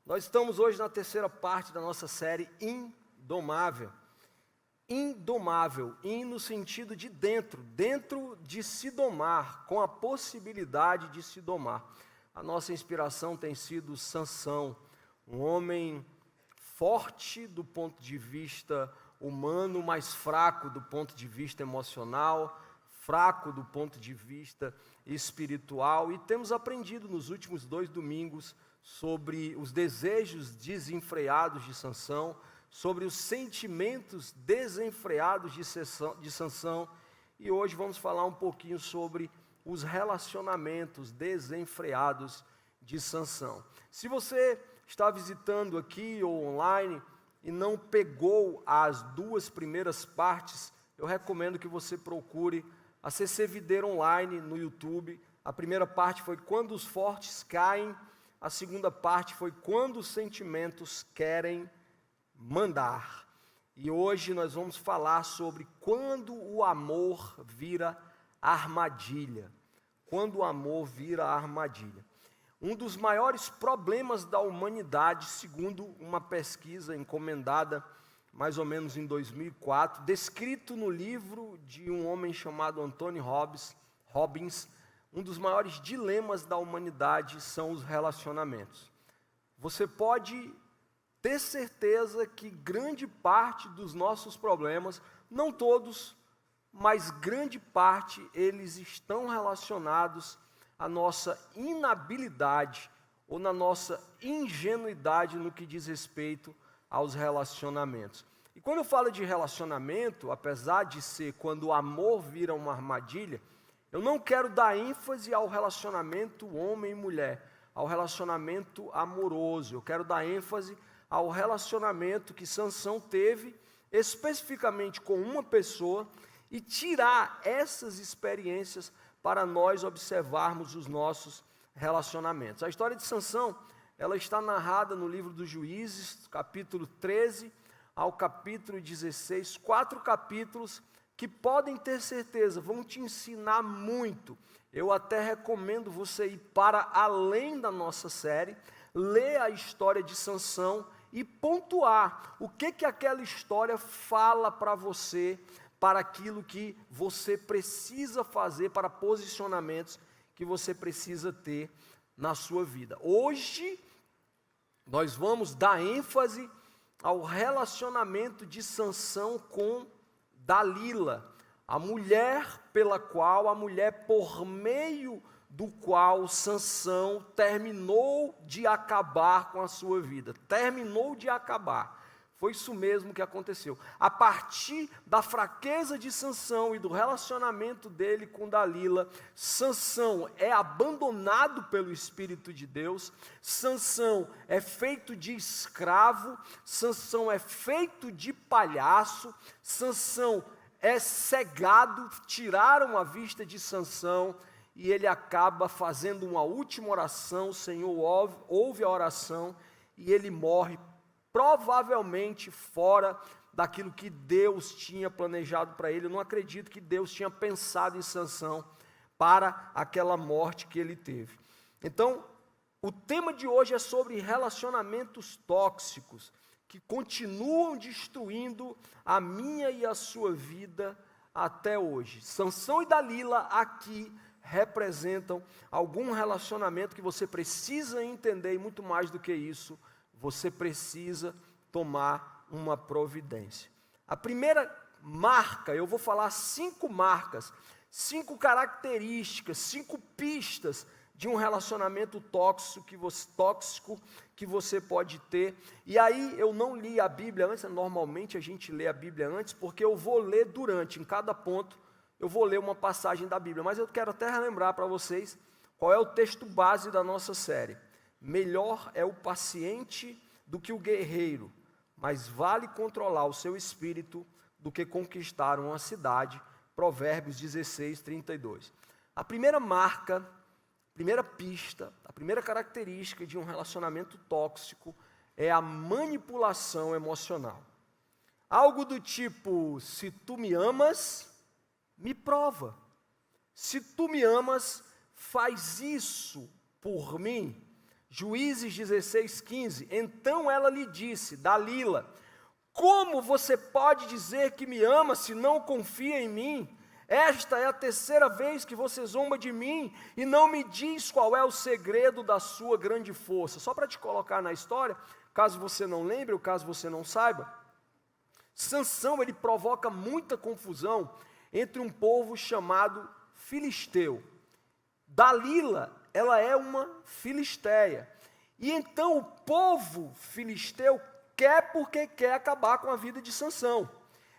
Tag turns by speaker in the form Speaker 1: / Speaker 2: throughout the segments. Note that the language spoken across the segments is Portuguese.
Speaker 1: Nós estamos hoje na terceira parte da nossa série Indomável. Indomável, no sentido de dentro de se domar, com a possibilidade de se domar. A nossa inspiração tem sido Sansão, um homem forte do ponto de vista humano, mas fraco do ponto de vista emocional, fraco do ponto de vista espiritual. E temos aprendido nos últimos 2 domingos sobre os desejos desenfreados de Sansão, sobre os sentimentos desenfreados de Sansão, e hoje vamos falar um pouquinho sobre os relacionamentos desenfreados de Sansão. Se você está visitando aqui ou online e não pegou as 2 primeiras partes, eu recomendo que você procure a CC Videira Online no YouTube. A primeira parte foi Quando os Fortes Caem, a segunda parte foi Quando os Sentimentos Querem Mandar. E hoje nós vamos falar sobre quando o amor vira armadilha. Quando o amor vira armadilha. Um dos maiores problemas da humanidade, segundo uma pesquisa encomendada mais ou menos em 2004, descrito no livro de um homem chamado Anthony Robbins, um dos maiores dilemas da humanidade são os relacionamentos. Você pode ter certeza que grande parte dos nossos problemas, não todos, mas grande parte, eles estão relacionados à nossa inabilidade ou na nossa ingenuidade no que diz respeito aos relacionamentos. E quando eu falo de relacionamento, apesar de ser quando o amor vira uma armadilha, eu não quero dar ênfase ao relacionamento homem e mulher, ao relacionamento amoroso. Eu quero dar ênfase ao relacionamento que Sansão teve especificamente com uma pessoa e tirar essas experiências para nós observarmos os nossos relacionamentos. A história de Sansão, ela está narrada no livro dos Juízes, capítulo 13 ao capítulo 16, 4 capítulos que podem ter certeza, vão te ensinar muito. Eu até recomendo você ir para além da nossa série, ler a história de Sansão e pontuar o que aquela história fala para você, para aquilo que você precisa fazer, para posicionamentos que você precisa ter na sua vida. Hoje, nós vamos dar ênfase ao relacionamento de Sansão com Dalila, a mulher por meio do qual Sansão terminou de acabar com a sua vida. Terminou de acabar. Foi isso mesmo que aconteceu. A partir da fraqueza de Sansão e do relacionamento dele com Dalila, Sansão é abandonado pelo Espírito de Deus, Sansão é feito de escravo, Sansão é feito de palhaço, Sansão é cegado, tiraram a vista de Sansão e ele acaba fazendo uma última oração. O Senhor ouve a oração e ele morre provavelmente fora daquilo que Deus tinha planejado para ele. Eu não acredito que Deus tinha pensado em Sansão para aquela morte que ele teve. Então, o tema de hoje é sobre relacionamentos tóxicos que continuam destruindo a minha e a sua vida até hoje. Sansão e Dalila aqui representam algum relacionamento que você precisa entender, e muito mais do que isso, você precisa tomar uma providência. A primeira marca, eu vou falar 5 marcas, 5 características, 5 pistas de um relacionamento tóxico que você pode ter. E aí eu não li a Bíblia antes, normalmente a gente lê a Bíblia antes, porque eu vou ler em cada ponto, eu vou ler uma passagem da Bíblia. Mas eu quero até relembrar para vocês qual é o texto base da nossa série. Melhor é o paciente do que o guerreiro, mas vale controlar o seu espírito do que conquistar uma cidade. Provérbios 16, 32. A primeira marca, a primeira pista, a primeira característica de um relacionamento tóxico é a manipulação emocional. Algo do tipo: se tu me amas, me prova. Se tu me amas, faz isso por mim. Juízes 16:15. Então ela lhe disse, Dalila, como você pode dizer que me ama se não confia em mim? Esta é a terceira vez que você zomba de mim e não me diz qual é o segredo da sua grande força. Só para te colocar na história, caso você não lembre ou caso você não saiba, Sansão ele provoca muita confusão entre um povo chamado filisteu. Dalila, ela é uma filisteia. E então o povo filisteu quer porque quer acabar com a vida de Sansão.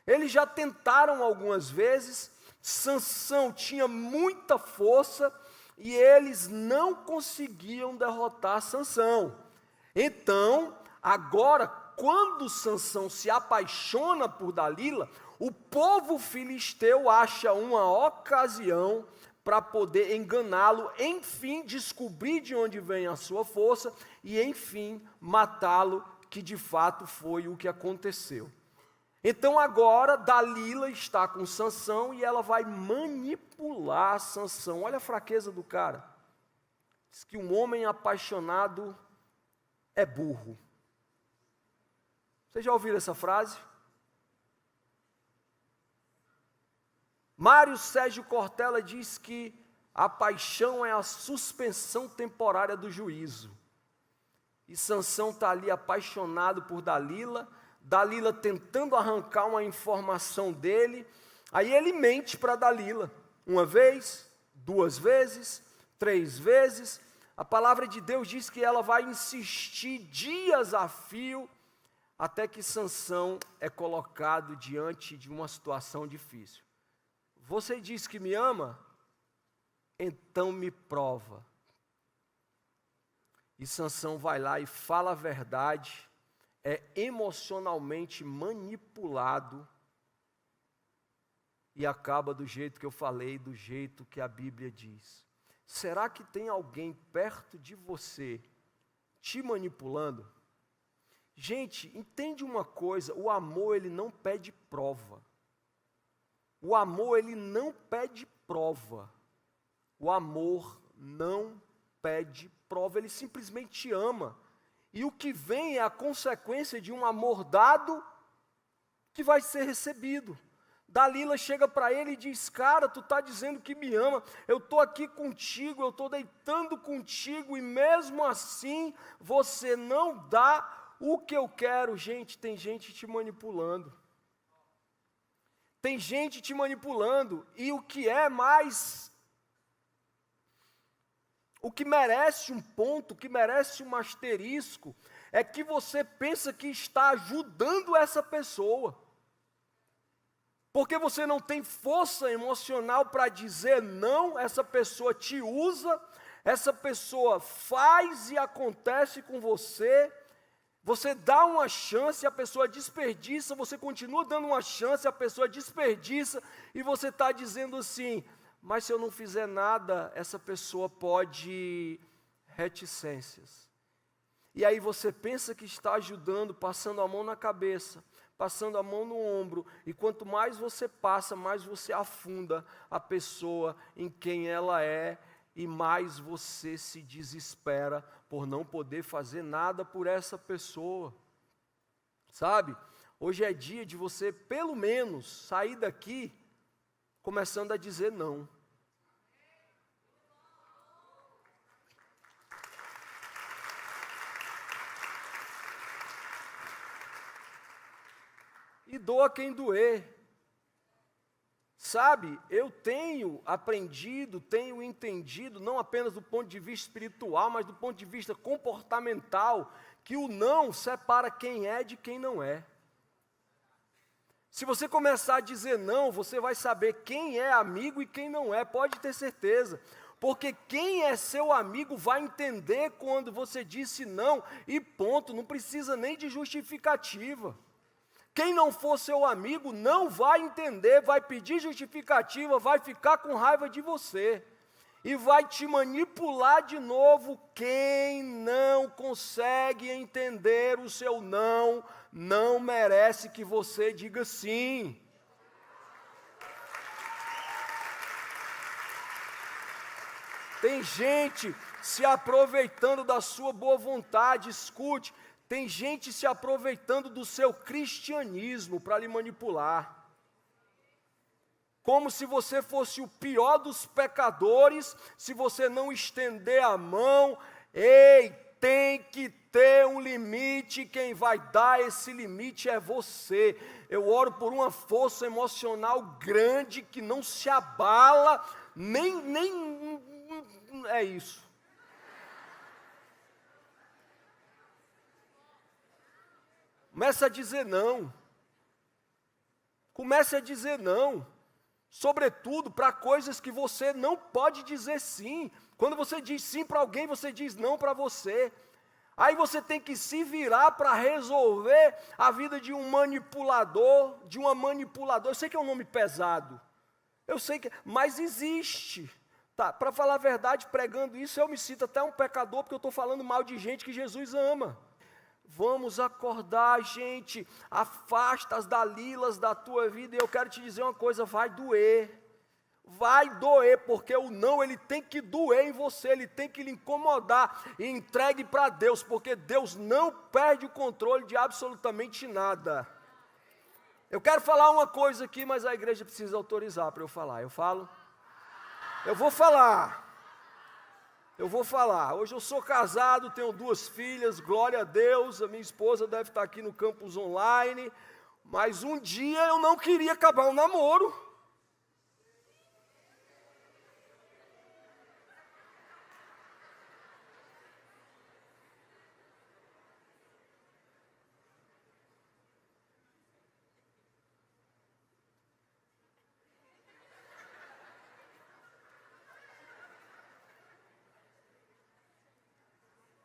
Speaker 1: Eles já tentaram algumas vezes. Sansão tinha muita força e eles não conseguiam derrotar Sansão. Então, agora, quando Sansão se apaixona por Dalila, o povo filisteu acha uma ocasião para poder enganá-lo, enfim, descobrir de onde vem a sua força e, enfim, matá-lo, que de fato foi o que aconteceu. Então agora Dalila está com Sansão e ela vai manipular Sansão. Olha a fraqueza do cara. Diz que um homem apaixonado é burro. Vocês já ouviram essa frase? Mário Sérgio Cortella diz que a paixão é a suspensão temporária do juízo. E Sansão está ali apaixonado por Dalila, Dalila tentando arrancar uma informação dele, aí ele mente para Dalila, uma vez, duas vezes, três vezes. A palavra de Deus diz que ela vai insistir dias a fio, até que Sansão é colocado diante de uma situação difícil. Você diz que me ama? Então me prova. E Sansão vai lá e fala a verdade, é emocionalmente manipulado e acaba do jeito que eu falei, do jeito que a Bíblia diz. Será que tem alguém perto de você te manipulando? Gente, entende uma coisa, o amor ele não pede prova. O amor ele não pede prova. O amor não pede prova, ele simplesmente te ama. E o que vem é a consequência de um amor dado que vai ser recebido. Dalila chega para ele e diz, cara, tu está dizendo que me ama, eu estou aqui contigo, eu estou deitando contigo e mesmo assim você não dá o que eu quero. Gente, tem gente te manipulando. Tem gente te manipulando e o que é mais... O que merece um ponto, o que merece um asterisco, é que você pensa que está ajudando essa pessoa. Porque você não tem força emocional para dizer não, essa pessoa te usa, essa pessoa faz e acontece com você, você dá uma chance, a pessoa desperdiça, você continua dando uma chance, a pessoa desperdiça, e você está dizendo assim... Mas se eu não fizer nada, essa pessoa pode reticências. E aí você pensa que está ajudando, passando a mão na cabeça, passando a mão no ombro, e quanto mais você passa, mais você afunda a pessoa em quem ela é, e mais você se desespera por não poder fazer nada por essa pessoa. Sabe? Hoje é dia de você, pelo menos, sair daqui começando a dizer não. E doa quem doer. Sabe, eu tenho aprendido, tenho entendido, não apenas do ponto de vista espiritual, mas do ponto de vista comportamental, que o não separa quem é de quem não é. Se você começar a dizer não, você vai saber quem é amigo e quem não é, pode ter certeza. Porque quem é seu amigo vai entender quando você disse não e ponto, não precisa nem de justificativa. Quem não for seu amigo não vai entender, vai pedir justificativa, vai ficar com raiva de você. E vai te manipular de novo. Quem não consegue entender o seu não, não merece que você diga sim. Tem gente se aproveitando da sua boa vontade. Escute, tem gente se aproveitando do seu cristianismo para lhe manipular. Como se você fosse o pior dos pecadores, se você não estender a mão. Ei, tem que ter um limite, quem vai dar esse limite é você. Eu oro por uma força emocional grande que não se abala, nem é isso. Comece a dizer não. Comece a dizer não. Sobretudo para coisas que você não pode dizer sim. Quando você diz sim para alguém, você diz não para você. Aí você tem que se virar para resolver a vida de um manipulador, de uma manipuladora. Eu sei que é um nome pesado, eu sei que, mas existe. Tá, para falar a verdade, pregando isso, eu me sinto até um pecador, porque eu estou falando mal de gente que Jesus ama. Vamos acordar, gente. Afasta as Dalilas da tua vida. E eu quero te dizer uma coisa, vai doer. Vai doer, porque o não, ele tem que doer em você, ele tem que lhe incomodar. E entregue para Deus, porque Deus não perde o controle de absolutamente nada. Eu quero falar uma coisa aqui, mas a igreja precisa autorizar para eu falar. Eu falo? Eu vou falar. Hoje eu sou casado, tenho 2 filhas, glória a Deus. A minha esposa deve estar aqui no campus online. Mas um dia eu não queria acabar o namoro.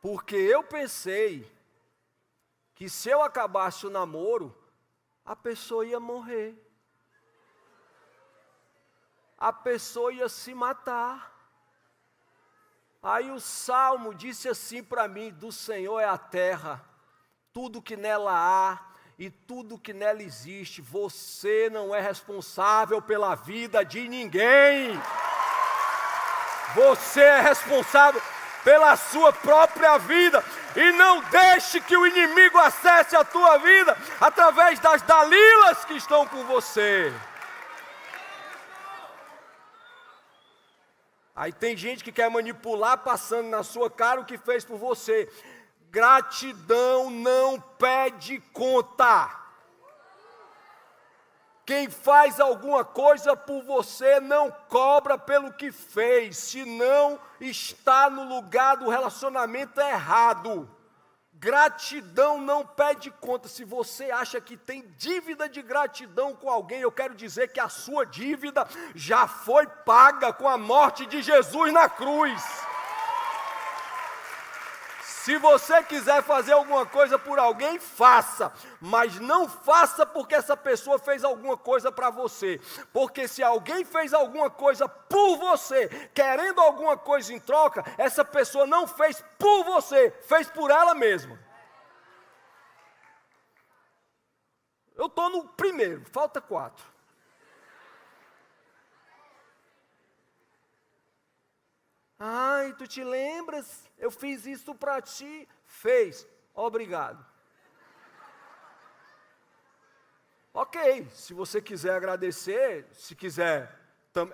Speaker 1: Porque eu pensei que se eu acabasse o namoro, a pessoa ia morrer. A pessoa ia se matar. Aí o Salmo disse assim para mim: do Senhor é a terra, tudo que nela há e tudo que nela existe. Você não é responsável pela vida de ninguém. Você é responsável pela sua própria vida, e não deixe que o inimigo acesse a tua vida através das Dalilas que estão com você. Aí tem gente que quer manipular passando na sua cara o que fez por você. Gratidão não pede conta. Quem faz alguma coisa por você não cobra pelo que fez, senão está no lugar do relacionamento errado. Gratidão não pede conta. Se você acha que tem dívida de gratidão com alguém, eu quero dizer que a sua dívida já foi paga com a morte de Jesus na cruz. Se você quiser fazer alguma coisa por alguém, faça, mas não faça porque essa pessoa fez alguma coisa para você, porque se alguém fez alguma coisa por você, querendo alguma coisa em troca, essa pessoa não fez por você, fez por ela mesma. Eu estou no primeiro, falta 4. Ai, tu te lembras? Eu fiz isso para ti. Fez. Obrigado. Ok, se você quiser agradecer, se quiser,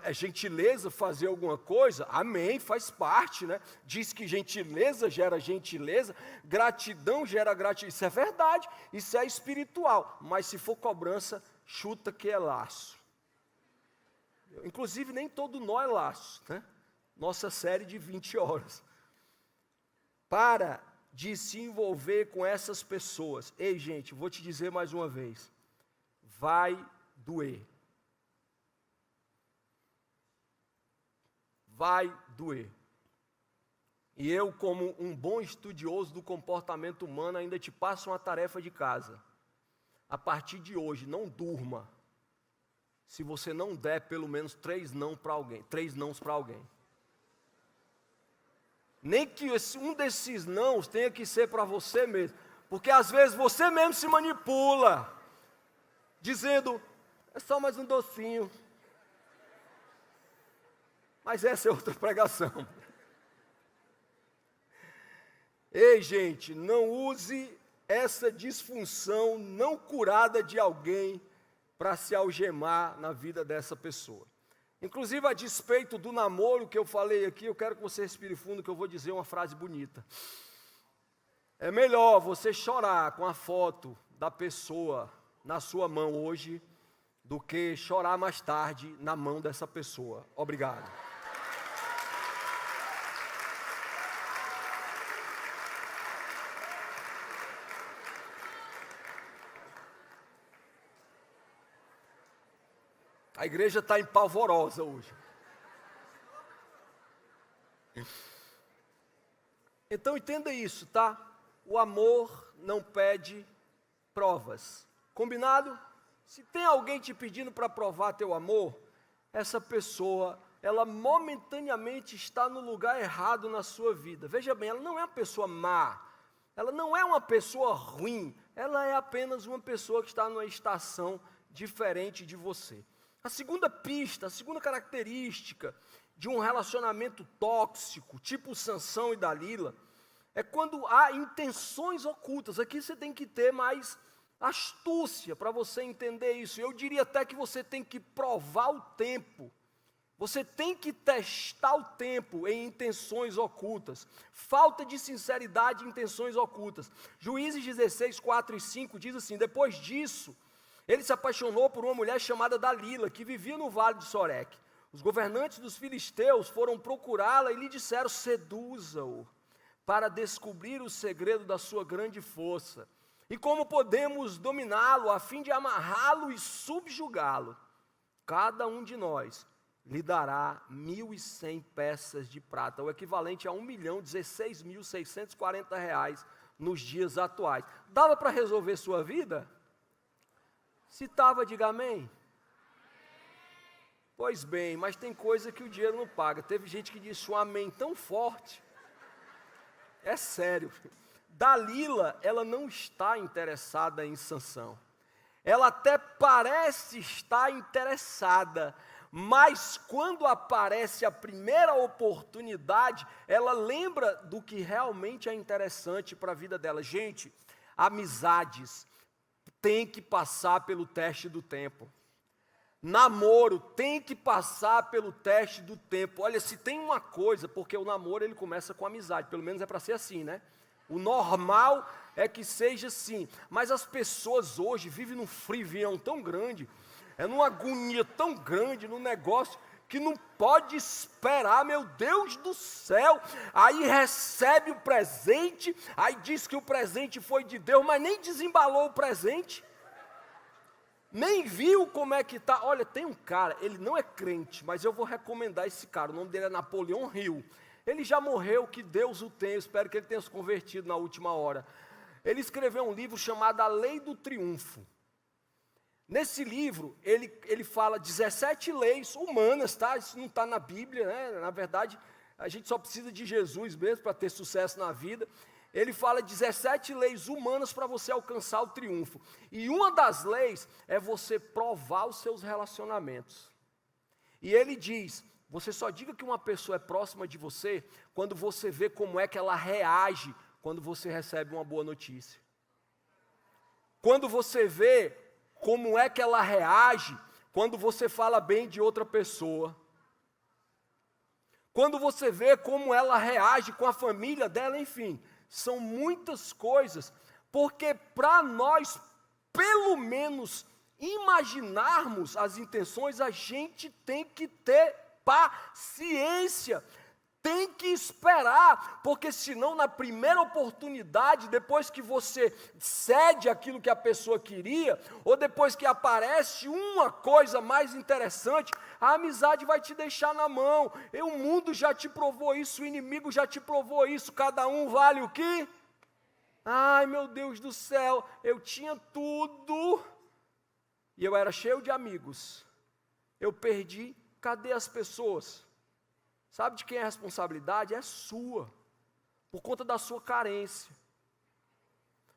Speaker 1: é gentileza fazer alguma coisa, amém, faz parte, né? Diz que gentileza gera gentileza, gratidão gera gratidão. Isso é verdade, isso é espiritual. Mas se for cobrança, chuta que é laço. Inclusive, nem todo nó é laço, né? Nossa série de 20 horas. Para de se envolver com essas pessoas. Ei, gente, vou te dizer mais uma vez. Vai doer. Vai doer. E eu, como um bom estudioso do comportamento humano, ainda te passo uma tarefa de casa. A partir de hoje, não durma se você não der pelo menos 3 nãos para alguém. Nem que um desses nãos tenha que ser para você mesmo. Porque às vezes você mesmo se manipula, dizendo, é só mais um docinho. Mas essa é outra pregação. Ei, gente, não use essa disfunção não curada de alguém para se algemar na vida dessa pessoa. Inclusive, a despeito do namoro que eu falei aqui, eu quero que você respire fundo, que eu vou dizer uma frase bonita. É melhor você chorar com a foto da pessoa na sua mão hoje, do que chorar mais tarde na mão dessa pessoa. Obrigado. A igreja está empolvorosa hoje. Então entenda isso, tá? O amor não pede provas. Combinado? Se tem alguém te pedindo para provar teu amor, essa pessoa, ela momentaneamente está no lugar errado na sua vida. Veja bem, ela não é uma pessoa má, ela não é uma pessoa ruim, ela é apenas uma pessoa que está numa estação diferente de você. A segunda pista, a segunda característica de um relacionamento tóxico, tipo Sansão e Dalila, é quando há intenções ocultas. Aqui você tem que ter mais astúcia para você entender isso. Eu diria até que você tem que provar o tempo. Você tem que testar o tempo em intenções ocultas. Falta de sinceridade em intenções ocultas. Juízes 16, 4 e 5 diz assim: depois disso, ele se apaixonou por uma mulher chamada Dalila, que vivia no vale de Soreque. Os governantes dos filisteus foram procurá-la e lhe disseram: seduza-o, para descobrir o segredo da sua grande força. E como podemos dominá-lo, a fim de amarrá-lo e subjugá-lo? Cada um de nós lhe dará 1.100 peças de prata, o equivalente a R$1.016.640 nos dias atuais. Dava para resolver sua vida? Se estava, diga amém. Pois bem, mas tem coisa que o dinheiro não paga. Teve gente que disse um amém tão forte. É sério. Dalila, ela não está interessada em Sansão. Ela até parece estar interessada, mas quando aparece a primeira oportunidade, ela lembra do que realmente é interessante para a vida dela. Gente, amizades tem que passar pelo teste do tempo. Namoro tem que passar pelo teste do tempo. Olha, se tem uma coisa, porque o namoro ele começa com amizade, pelo menos é para ser assim, né? O normal é que seja assim, mas as pessoas hoje vivem num frivião tão grande, numa agonia tão grande no negócio, que não pode esperar, meu Deus do céu. Aí recebe o presente, aí diz que o presente foi de Deus, mas nem desembalou o presente, nem viu como é que está. Olha, tem um cara, ele não é crente, mas eu vou recomendar esse cara, o nome dele é Napoleão Hill. Ele já morreu, que Deus o tenha, eu espero que ele tenha se convertido na última hora. Ele escreveu um livro chamado A Lei do Triunfo. Nesse livro, ele fala 17 leis humanas, tá? Isso não está na Bíblia, né? Na verdade, a gente só precisa de Jesus mesmo para ter sucesso na vida. Ele fala 17 leis humanas para você alcançar o triunfo. E uma das leis é você provar os seus relacionamentos. E ele diz: você só diga que uma pessoa é próxima de você quando você vê como é que ela reage quando você recebe uma boa notícia. Quando você vê como é que ela reage quando você fala bem de outra pessoa. Quando você vê como ela reage com a família dela, enfim. São muitas coisas, porque para nós, pelo menos, imaginarmos as intenções, a gente tem que ter paciência, tem que esperar, porque senão na primeira oportunidade, depois que você cede aquilo que a pessoa queria, ou depois que aparece uma coisa mais interessante, a amizade vai te deixar na mão. E o mundo já te provou isso, o inimigo já te provou isso, cada um vale o quê? Ai, meu Deus do céu, eu tinha tudo, e eu era cheio de amigos, eu perdi, cadê as pessoas? Sabe de quem é a responsabilidade? É sua, por conta da sua carência,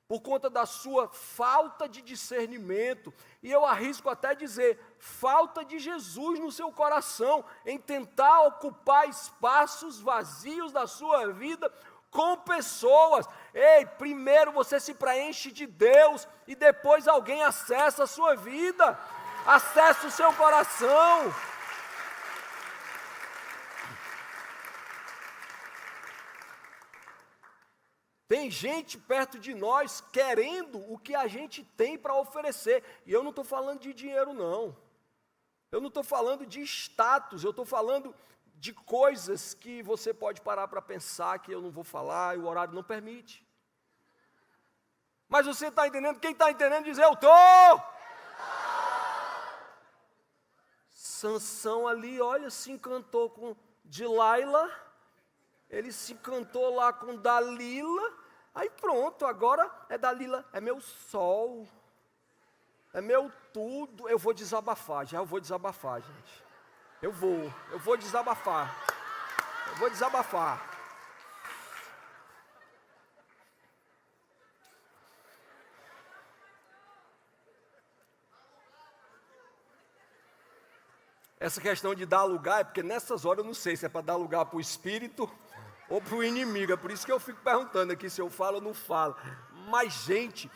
Speaker 1: por conta da sua falta de discernimento, e eu arrisco até dizer, falta de Jesus no seu coração, em tentar ocupar espaços vazios da sua vida com pessoas. Ei, primeiro você se preenche de Deus e depois alguém acessa a sua vida, acessa o seu coração. Tem gente perto de nós querendo o que a gente tem para oferecer. E eu não estou falando de dinheiro, não. Eu não estou falando de status, eu estou falando de coisas que você pode parar para pensar que eu não vou falar e o horário não permite. Mas você está entendendo? Quem está entendendo diz, eu estou. Sansão ali, olha, se encantou com Delilah, ele se encantou lá com Dalila, aí pronto, agora é Dalila, é meu sol, é meu tudo. Eu vou desabafar, já eu vou desabafar, gente. Eu vou desabafar. Eu vou desabafar. Essa questão de dar lugar é porque nessas horas eu não sei se é para dar lugar para o espírito ou para o inimigo. É por isso que eu fico perguntando aqui se eu falo ou não falo. Mas, gente,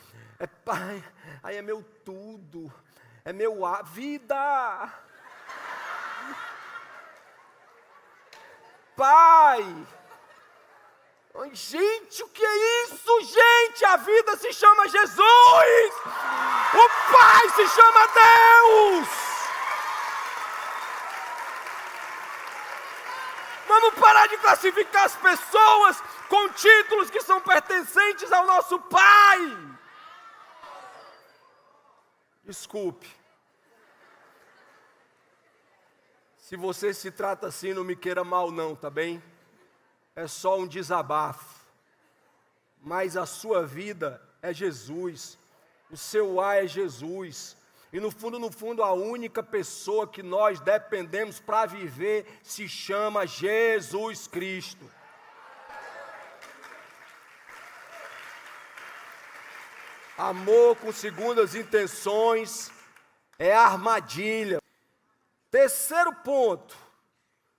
Speaker 1: pai, aí é meu tudo, é meu vida. Pai, gente, o que é isso, gente? A vida se chama Jesus, o Pai se chama Deus. Vamos parar de classificar as pessoas com títulos que são pertencentes ao nosso Pai. Desculpe. Se você se trata assim, não me queira mal não, tá bem? É só um desabafo. Mas a sua vida é Jesus. O seu ar é Jesus. E no fundo, a única pessoa que nós dependemos para viver se chama Jesus Cristo. Amor com segundas intenções é armadilha. Terceiro ponto,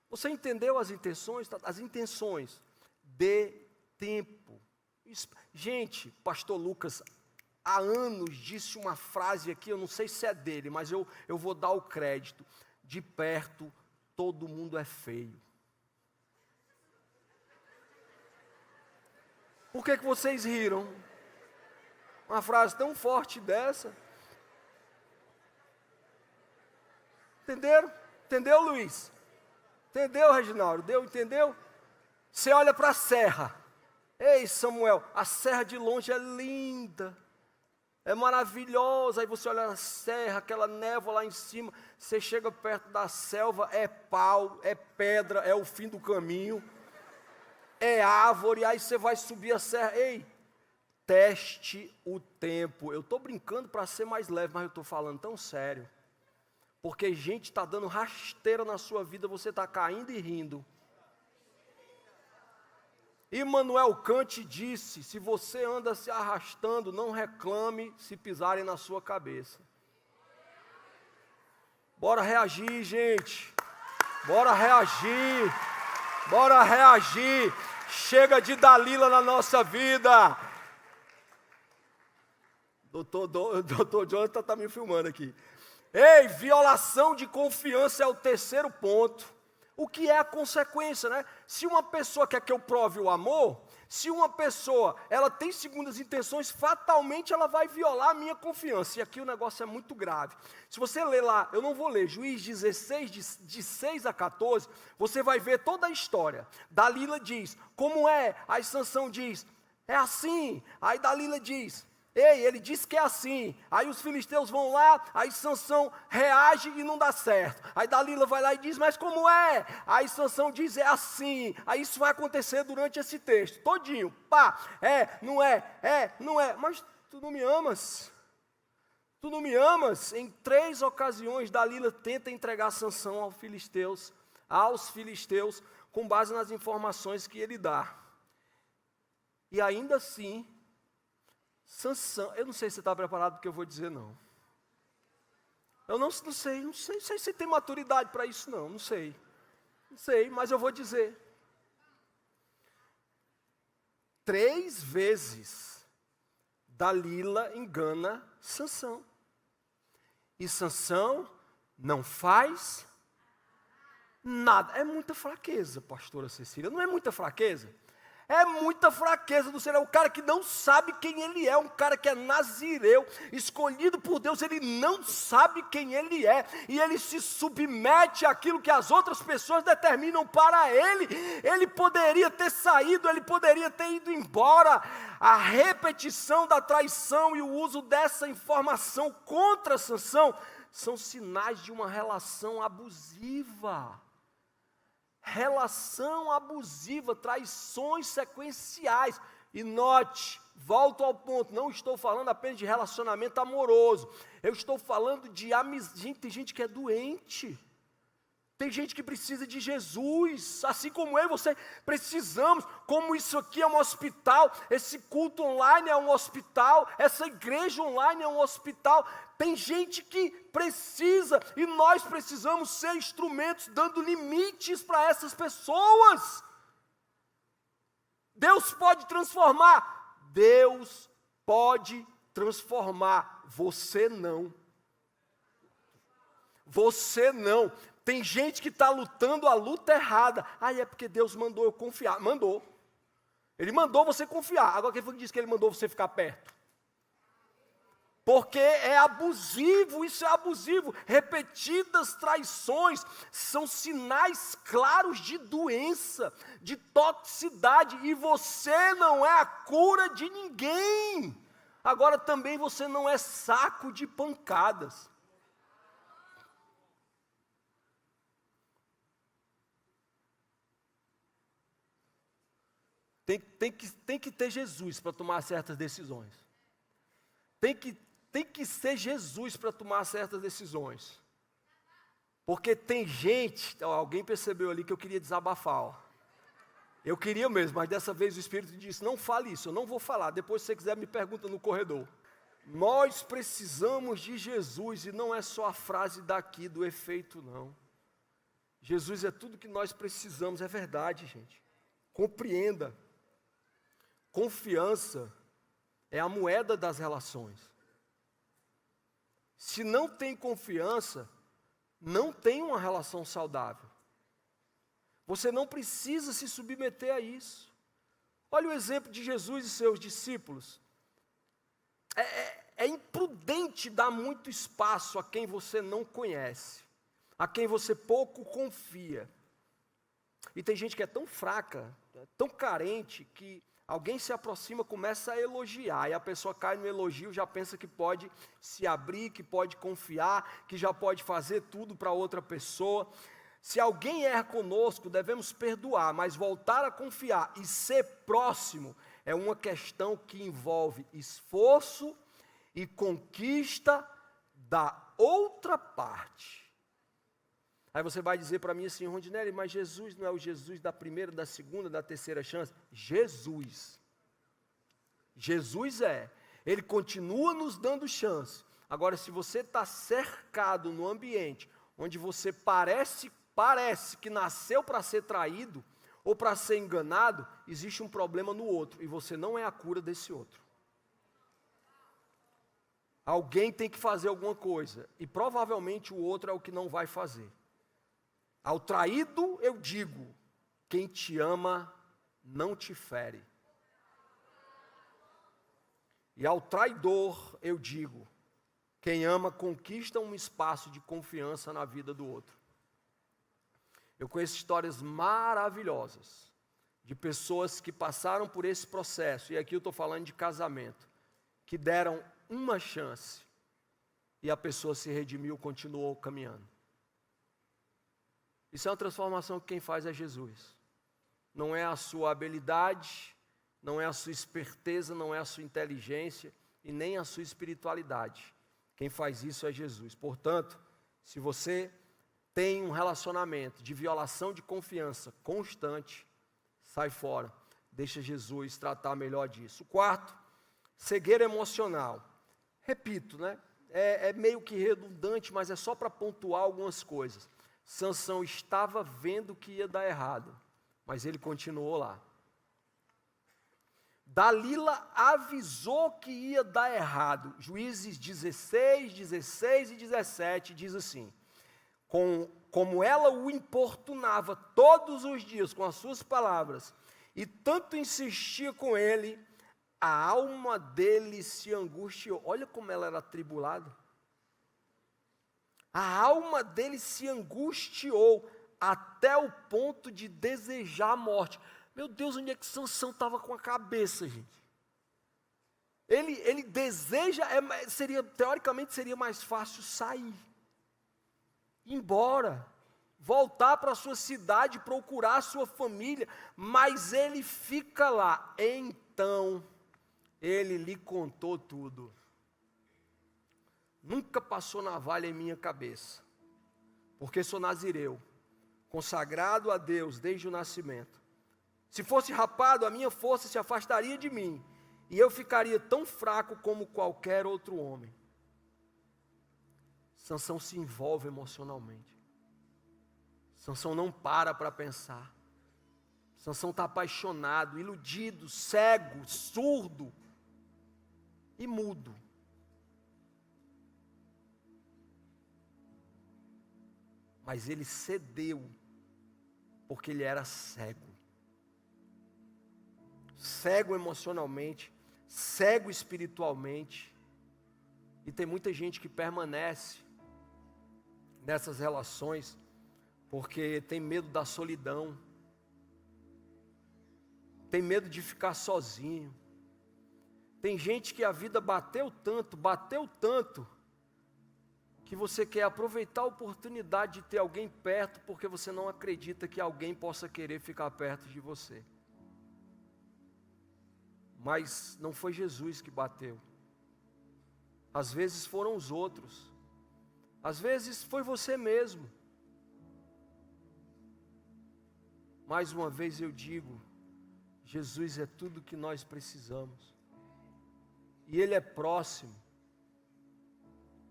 Speaker 1: você entendeu as intenções? As intenções, dê tempo. Gente, pastor Lucas, há anos disse uma frase aqui, eu não sei se é dele, mas eu vou dar o crédito. De perto, todo mundo é feio. Por que vocês riram? Uma frase tão forte dessa. Entenderam? Entendeu, Luiz? Entendeu, Reginaldo? Entendeu? Você olha para a serra. Ei, Samuel, a serra de longe é linda. É maravilhosa. Aí você olha a serra, aquela névoa lá em cima. Você chega perto da selva, é pau, é pedra, é o fim do caminho. É árvore, aí você vai subir a serra. Ei, teste o tempo. Eu estou brincando para ser mais leve, mas eu estou falando tão sério. Porque gente está dando rasteira na sua vida, você está caindo e rindo. Immanuel Kant disse, se você anda se arrastando, não reclame se pisarem na sua cabeça. Bora reagir, gente. Bora reagir. Bora reagir. Chega de Dalila na nossa vida. Doutor Jonathan está me filmando aqui. Ei, violação de confiança é o terceiro ponto. O que é a consequência, né? Se uma pessoa quer que eu prove o amor, se uma pessoa, ela tem segundas intenções, fatalmente ela vai violar a minha confiança. E aqui o negócio é muito grave. Se você ler lá, eu não vou ler, Juiz 16, de 6 a 14, você vai ver toda a história. Dalila diz, como é? Aí Sansão diz, é assim. Aí Dalila diz, ei, ele disse que é assim. Aí os filisteus vão lá, aí Sansão reage e não dá certo. Aí Dalila vai lá e diz, mas como é? Aí Sansão diz, é assim. Aí isso vai acontecer durante esse texto, todinho. Pá, não é. Mas tu não me amas? Tu não me amas? Em 3 ocasiões, Dalila tenta entregar Sansão aos filisteus, com base nas informações que ele dá. E ainda assim, Sansão, eu não sei se você está preparado para o que eu vou dizer, não. Eu não sei se tem maturidade para isso, não sei, mas eu vou dizer. 3 vezes, Dalila engana Sansão. E Sansão não faz nada. É muita fraqueza, pastora Cecília. Não é muita fraqueza? É muita fraqueza do ser. É um cara que não sabe quem ele é. Um cara que é nazireu, escolhido por Deus. Ele não sabe quem ele é. E ele se submete àquilo que as outras pessoas determinam para ele. Ele poderia ter saído, ele poderia ter ido embora. A repetição da traição e o uso dessa informação contra Sansão são sinais de uma relação abusiva. Relação abusiva, traições sequenciais. E note, volto ao ponto, não estou falando apenas de relacionamento amoroso. Eu estou falando de amizade. Tem gente que é doente. Tem gente que precisa de Jesus, assim como eu e você precisamos. Como isso aqui é um hospital, esse culto online é um hospital, essa igreja online é um hospital. Tem gente que precisa, e nós precisamos ser instrumentos, dando limites para essas pessoas. Deus pode transformar, Deus pode transformar, você não. Você não. Tem gente que está lutando a luta errada. É porque Deus mandou eu confiar. Mandou. Ele mandou você confiar. Agora quem foi que disse que ele mandou você ficar perto? Porque é abusivo, isso é abusivo. Repetidas traições são sinais claros de doença, de toxicidade. E você não é a cura de ninguém. Agora também você não é saco de pancadas. Tem que ter Jesus para tomar certas decisões. Tem que ser Jesus para tomar certas decisões. Porque tem gente, alguém percebeu ali que eu queria desabafar. Ó. Eu queria mesmo, mas dessa vez o Espírito disse, não fale isso, eu não vou falar. Depois se você quiser me pergunta no corredor. Nós precisamos de Jesus e não é só a frase daqui do efeito não. Jesus é tudo que nós precisamos, é verdade, gente. Compreenda. Confiança é a moeda das relações. Se não tem confiança, não tem uma relação saudável. Você não precisa se submeter a isso. Olha o exemplo de Jesus e seus discípulos. É imprudente dar muito espaço a quem você não conhece, a quem você pouco confia. E tem gente que é tão fraca, tão carente, que alguém se aproxima, começa a elogiar, e a pessoa cai no elogio, já pensa que pode se abrir, que pode confiar, que já pode fazer tudo para outra pessoa. Se alguém erra conosco, devemos perdoar, mas voltar a confiar e ser próximo é uma questão que envolve esforço e conquista da outra parte. Aí você vai dizer para mim assim, Rondinelli, mas Jesus não é o Jesus da primeira, da segunda, da terceira chance? Jesus é. Ele continua nos dando chance. Agora, se você está cercado no ambiente onde você parece que nasceu para ser traído ou para ser enganado, existe um problema no outro e você não é a cura desse outro. Alguém tem que fazer alguma coisa e provavelmente o outro é o que não vai fazer. Ao traído eu digo, quem te ama não te fere. E ao traidor eu digo, quem ama conquista um espaço de confiança na vida do outro. Eu conheço histórias maravilhosas de pessoas que passaram por esse processo, e aqui eu estou falando de casamento, que deram uma chance e a pessoa se redimiu, continuou caminhando. Isso é uma transformação que quem faz é Jesus. Não é a sua habilidade, não é a sua esperteza, não é a sua inteligência e nem a sua espiritualidade. Quem faz isso é Jesus. Portanto, se você tem um relacionamento de violação de confiança constante, sai fora. Deixa Jesus tratar melhor disso. O quarto, cegueira emocional. Repito, né? É meio que redundante, mas é só para pontuar algumas coisas. Sansão estava vendo que ia dar errado, mas ele continuou lá. Dalila avisou que ia dar errado. Juízes 16, 16 e 17 diz assim: como ela o importunava todos os dias com as suas palavras, e tanto insistia com ele, a alma dele se angustiou. Olha como ela era atribulada. A alma dele se angustiou até o ponto de desejar a morte. Meu Deus, onde é que Sansão estava com a cabeça, gente? Ele deseja, teoricamente seria mais fácil sair, ir embora, voltar para a sua cidade, procurar a sua família, mas ele fica lá. Então, ele lhe contou tudo. Nunca passou navalha em minha cabeça, porque sou nazireu, consagrado a Deus desde o nascimento. Se fosse rapado, a minha força se afastaria de mim, e eu ficaria tão fraco como qualquer outro homem. Sansão se envolve emocionalmente. Sansão não para pensar. Sansão está apaixonado, iludido, cego, surdo e mudo. Mas ele cedeu, porque ele era cego. Cego emocionalmente, cego espiritualmente. E tem muita gente que permanece nessas relações porque tem medo da solidão, tem medo de ficar sozinho. Tem gente que a vida bateu tanto, que você quer aproveitar a oportunidade de ter alguém perto, porque você não acredita que alguém possa querer ficar perto de você. Mas não foi Jesus que bateu. Às vezes foram os outros. Às vezes foi você mesmo. Mais uma vez eu digo, Jesus é tudo que nós precisamos. E Ele é próximo.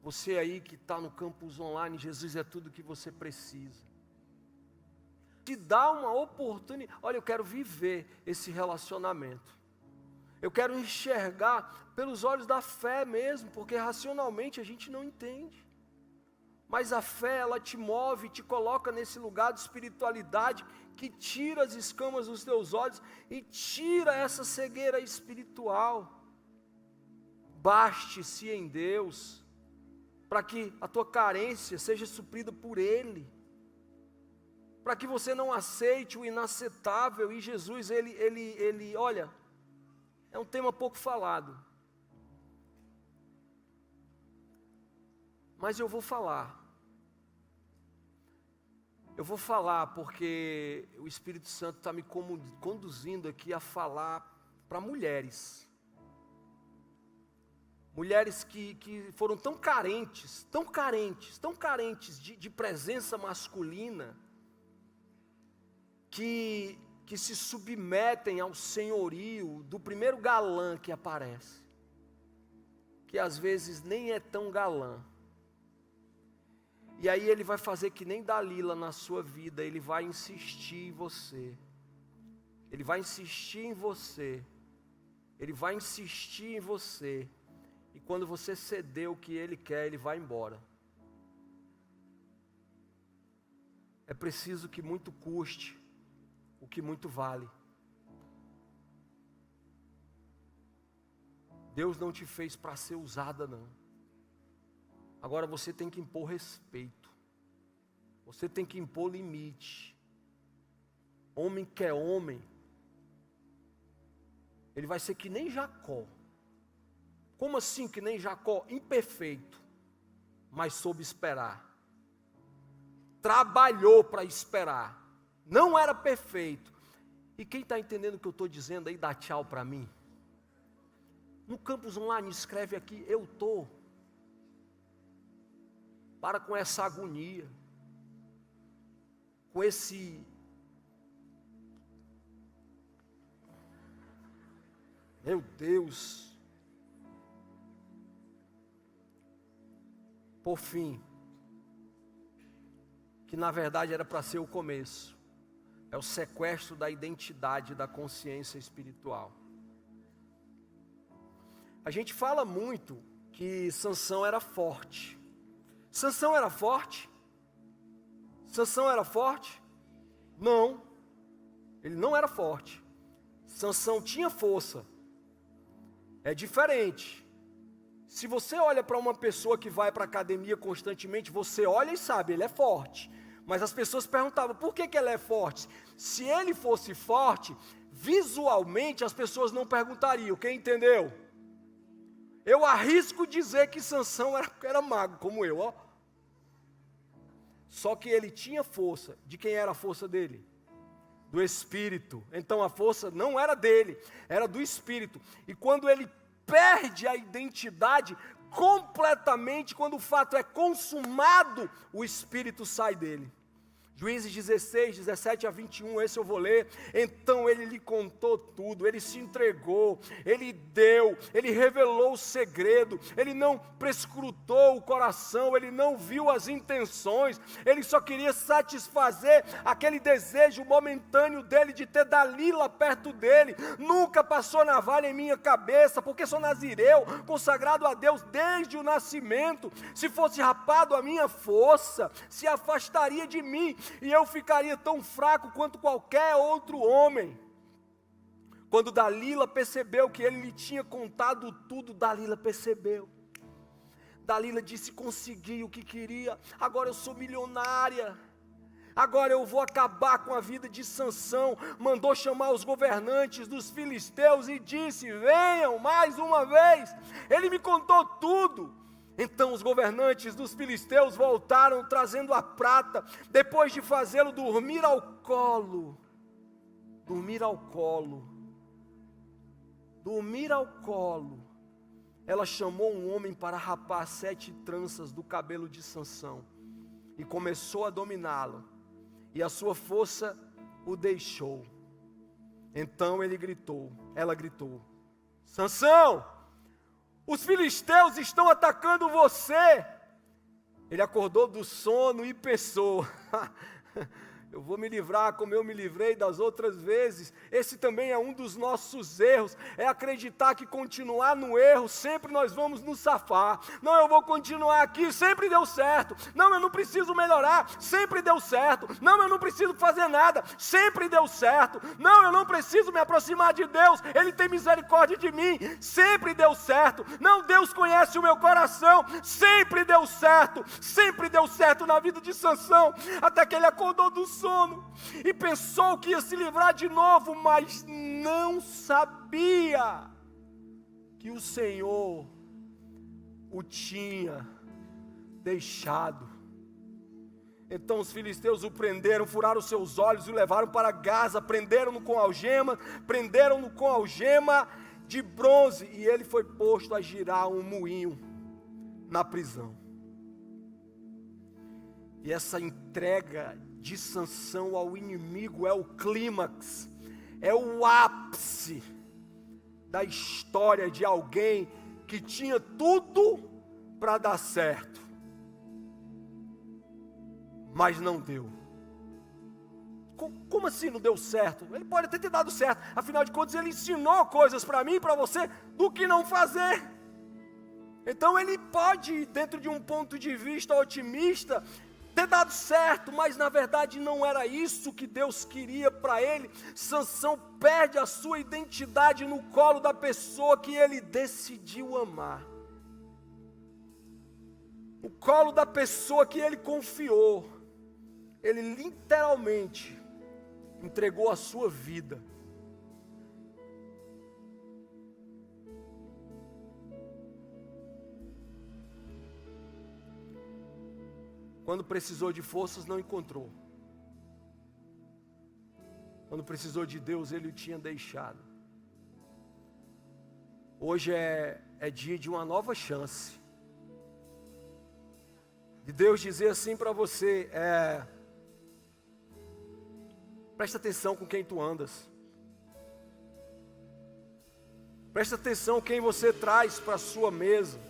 Speaker 1: Você aí que está no campus online, Jesus é tudo que você precisa. Te dá uma oportunidade. Olha, eu quero viver esse relacionamento. Eu quero enxergar pelos olhos da fé mesmo, porque racionalmente a gente não entende. Mas a fé, ela te move, te coloca nesse lugar de espiritualidade, que tira as escamas dos teus olhos e tira essa cegueira espiritual. Baste-se em Deus, para que a tua carência seja suprida por Ele, para que você não aceite o inaceitável. E Jesus, ele, olha, é um tema pouco falado, mas eu vou falar porque o Espírito Santo está me conduzindo aqui a falar para mulheres que foram tão carentes de presença masculina, que se submetem ao senhorio do primeiro galã que aparece, que às vezes nem é tão galã. E aí ele vai fazer que nem Dalila na sua vida, ele vai insistir em você. Ele vai insistir em você. Ele vai insistir em você. E quando você ceder o que ele quer, ele vai embora. É preciso que muito custe o que muito vale. Deus não te fez para ser usada, não. Agora você tem que impor respeito. Você tem que impor limite. Homem que é homem, ele vai ser que nem Jacó. Como assim que nem Jacó? Imperfeito, mas soube esperar. Trabalhou para esperar. Não era perfeito. E quem está entendendo o que eu estou dizendo aí, dá tchau para mim. No campus online, escreve aqui, eu estou. Para com essa agonia. Com esse... Meu Deus. Por fim, que na verdade era para ser o começo, é o sequestro da identidade, da consciência espiritual. A gente fala muito que Sansão era forte. Sansão era forte? Sansão era forte? Não, ele não era forte. Sansão tinha força. É diferente. Se você olha para uma pessoa que vai para a academia constantemente, você olha e sabe, ele é forte. Mas as pessoas perguntavam, por que ele é forte? Se ele fosse forte, visualmente as pessoas não perguntariam, quem entendeu? Eu arrisco dizer que Sansão era magro, como eu, ó. Só que ele tinha força. De quem era a força dele? Do Espírito. Então a força não era dele, era do Espírito. E quando ele perde a identidade completamente, quando o fato é consumado, o Espírito sai dele. Juízes 16, 17 a 21, esse eu vou ler. Então ele lhe contou tudo, ele se entregou, ele deu, ele revelou o segredo, ele não prescrutou o coração, ele não viu as intenções, ele só queria satisfazer aquele desejo momentâneo dele de ter Dalila perto dele. Nunca passou navalha em minha cabeça, porque sou nazireu, consagrado a Deus desde o nascimento. Se fosse rapado a minha força, se afastaria de mim, e eu ficaria tão fraco quanto qualquer outro homem. Quando Dalila percebeu que ele lhe tinha contado tudo, Dalila percebeu. Dalila disse, consegui o que queria, agora eu sou milionária. Agora eu vou acabar com a vida de Sansão. Mandou chamar os governantes dos filisteus e disse, venham mais uma vez. Ele me contou tudo. Então os governantes dos filisteus voltaram trazendo a prata, depois de fazê-lo dormir ao colo. Dormir ao colo. Dormir ao colo. Ela chamou um homem para rapar 7 tranças do cabelo de Sansão e começou a dominá-lo, e a sua força o deixou. Então ela gritou, Sansão, os filisteus estão atacando você. Ele acordou do sono e pensou, eu vou me livrar como eu me livrei das outras vezes. Esse também é um dos nossos erros, é acreditar que continuar no erro, sempre nós vamos nos safar. Não, eu vou continuar aqui, sempre deu certo. Não, eu não preciso melhorar, sempre deu certo. Não, eu não preciso fazer nada, sempre deu certo. Não, eu não preciso me aproximar de Deus, Ele tem misericórdia de mim, sempre deu certo. Não, Deus conhece o meu coração, sempre deu certo na vida de Sansão, até que ele acordou do sono e pensou que ia se livrar de novo, mas não sabia que o Senhor o tinha deixado. Então os filisteus o prenderam, furaram seus olhos e o levaram para Gaza, prenderam-no com algema de bronze, e ele foi posto a girar um moinho na prisão. E essa entrega de Sansão ao inimigo é o clímax, é o ápice da história de alguém que tinha tudo para dar certo, mas não deu. Como assim não deu certo? Ele pode até ter dado certo, afinal de contas ele ensinou coisas para mim e para você do que não fazer. Então ele pode, dentro de um ponto de vista otimista, ter dado certo, mas na verdade não era isso que Deus queria para ele. Sansão perde a sua identidade no colo da pessoa que ele decidiu amar, no colo da pessoa que ele confiou. Ele literalmente entregou a sua vida. Quando precisou de forças, não encontrou. Quando precisou de Deus, Ele o tinha deixado. Hoje é dia de uma nova chance. De Deus dizer assim para você, presta atenção com quem tu andas. Presta atenção quem você traz para a sua mesa.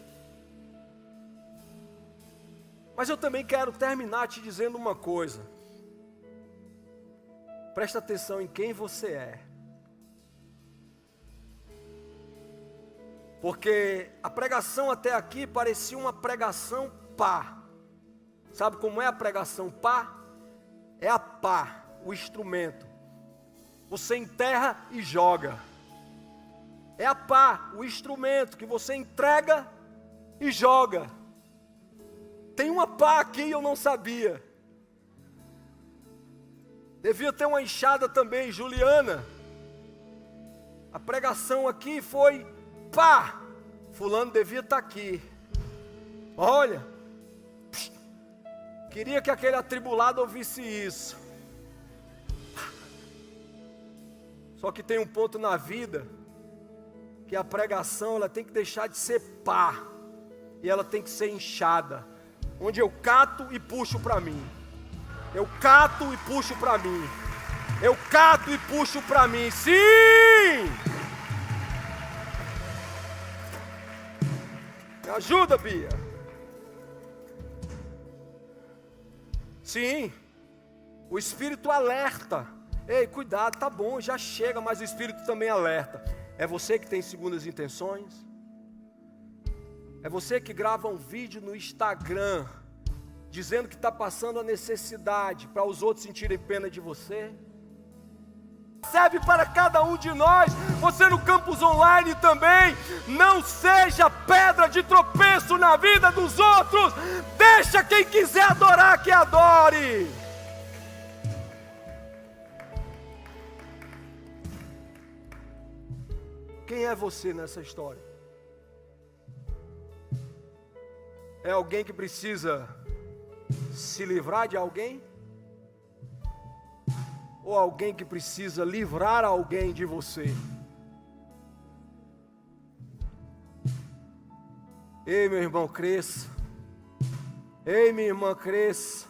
Speaker 1: Mas eu também quero terminar te dizendo uma coisa. Presta atenção em quem você é. Porque a pregação até aqui parecia uma pregação pá. Sabe como é a pregação pá? É a pá, o instrumento. Você enterra e joga. É a pá, o instrumento que você entrega e joga. Tem uma pá aqui e eu não sabia. Devia ter uma enxada também, Juliana. A pregação aqui foi pá. Fulano devia estar aqui. Olha, queria que aquele atribulado ouvisse isso. Só que tem um ponto na vida que a pregação ela tem que deixar de ser pá e ela tem que ser inchada, onde eu cato e puxo para mim. Eu cato e puxo para mim. Eu cato e puxo para mim. Sim! Me ajuda, Bia. Sim. O Espírito alerta. Ei, cuidado, tá bom, já chega, mas o Espírito também alerta. É você que tem segundas intenções? É você que grava um vídeo no Instagram dizendo que está passando a necessidade para os outros sentirem pena de você? Serve para cada um de nós. Você no campus online também. Não seja pedra de tropeço na vida dos outros. Deixa quem quiser adorar que adore. Quem é você nessa história? É alguém que precisa se livrar de alguém? Ou alguém que precisa livrar alguém de você? Ei, meu irmão, cresça. Ei, minha irmã, cresça.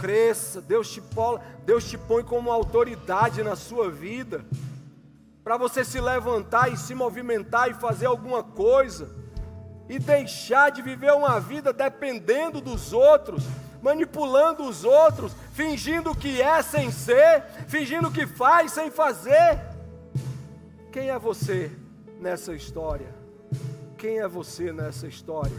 Speaker 1: Cresça. Deus te põe como autoridade na sua vida, para você se levantar e se movimentar e fazer alguma coisa, e deixar de viver uma vida dependendo dos outros, manipulando os outros, fingindo que é sem ser, fingindo que faz sem fazer. Quem é você nessa história? Quem é você nessa história?